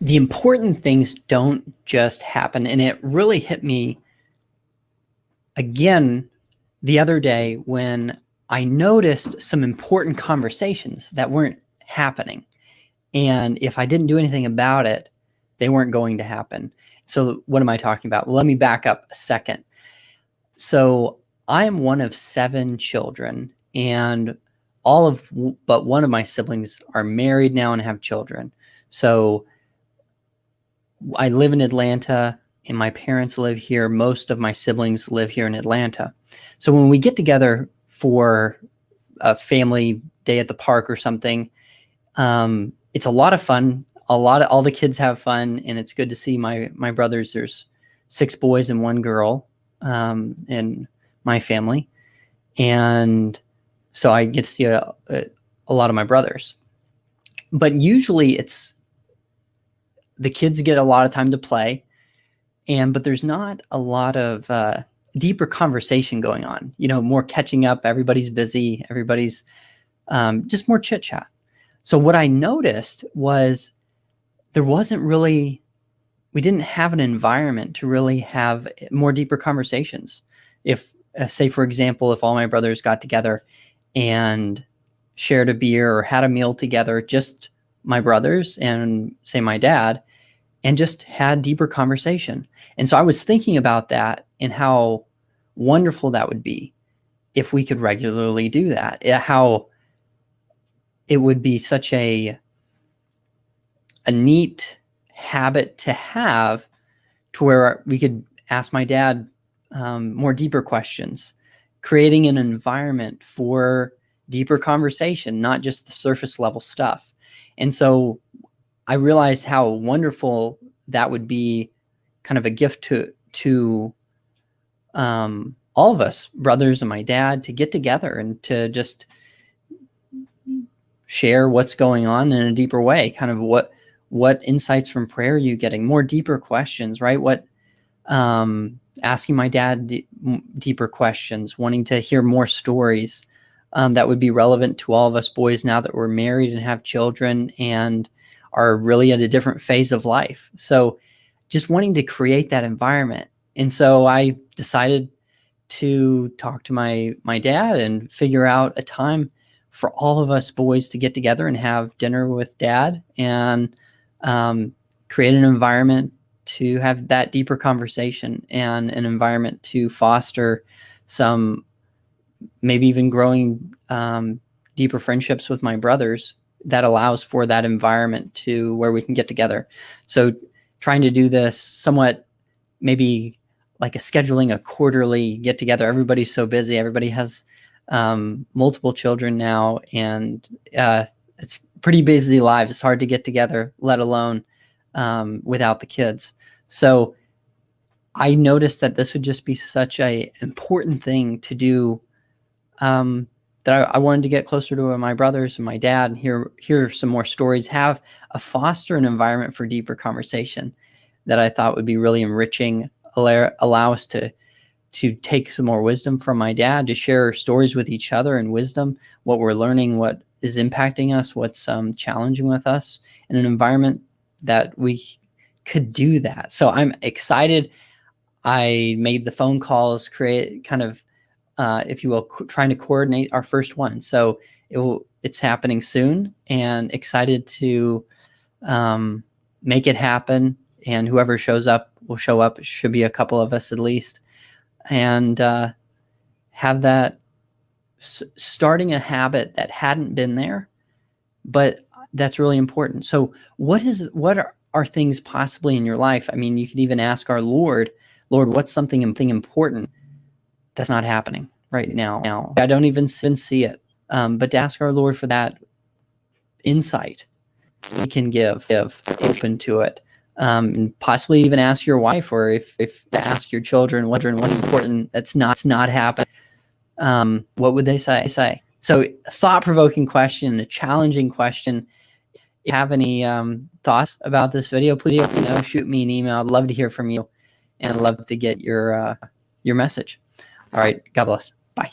the important things don't just happen. And it really hit me again the other day when I noticed some important conversations that weren't happening. And if I didn't do anything about it, they weren't going to happen. So what am I talking about? Well, let me back up a second. So I am one of 7 children, and but one of my siblings are married now and have children. So I live in Atlanta and my parents live here. Most of my siblings live here in Atlanta. So when we get together for a family day at the park or something, it's a lot of fun. All the kids have fun, and it's good to see my brothers. There's 6 boys and 1 girl in my family, and so I get to see a lot of my brothers. But usually it's the kids get a lot of time to play, but there's not a lot of deeper conversation going on. More catching up. Everybody's busy. Everybody's just more chit chat. So what I noticed was we didn't have an environment to really have more deeper conversations. If, say, for example, if all my brothers got together and shared a beer or had a meal together, just my brothers and, say, my dad, and just had deeper conversation. And so I was thinking about that and how wonderful that would be if we could regularly do that, how it would be such a neat habit to have, to where we could ask my dad more deeper questions, creating an environment for deeper conversation, not just the surface level stuff. And so I realized how wonderful that would be, kind of a gift to all of us, brothers and my dad, to get together and to just share what's going on in a deeper way. Kind of what insights from prayer are you getting? More deeper questions, right? Asking my dad deeper questions, wanting to hear more stories that would be relevant to all of us boys now that we're married and have children and are really at a different phase of life. So just wanting to create that environment. And so I decided to talk to my dad and figure out a time for all of us boys to get together and have dinner with dad and create an environment to have that deeper conversation and an environment to foster some, maybe even growing deeper friendships with my brothers that allows for that environment to where we can get together. So trying to do this somewhat, maybe like scheduling a quarterly get together. Everybody's so busy. Everybody has multiple children now, and it's pretty busy lives. It's hard to get together, let alone without the kids. So I noticed that this would just be such a important thing to do, that I wanted to get closer to my brothers and my dad and hear some more stories, foster an environment for deeper conversation that I thought would be really enriching, allow us to take some more wisdom from my dad, to share stories with each other and wisdom, what we're learning, what is impacting us, what's challenging with us, in an environment that we could do that. So I'm excited. I made the phone calls, create kind of, if you will, trying to coordinate our first one. So it's happening soon, and excited to make it happen. And whoever shows up will show up. It should be a couple of us at least. And have that starting a habit that hadn't been there, but that's really important. So what are things possibly in your life? I mean, you could even ask our Lord, what's something important that's not happening right now? I don't even see it, but to ask our Lord for that insight He can give open to it. And possibly even ask your wife, or if ask your children, wondering what's important that's not happening. What would they say? So thought-provoking question, a challenging question. If you have any thoughts about this video, please shoot me an email. I'd love to hear from you, and I'd love to get your message. All right. God bless. Bye.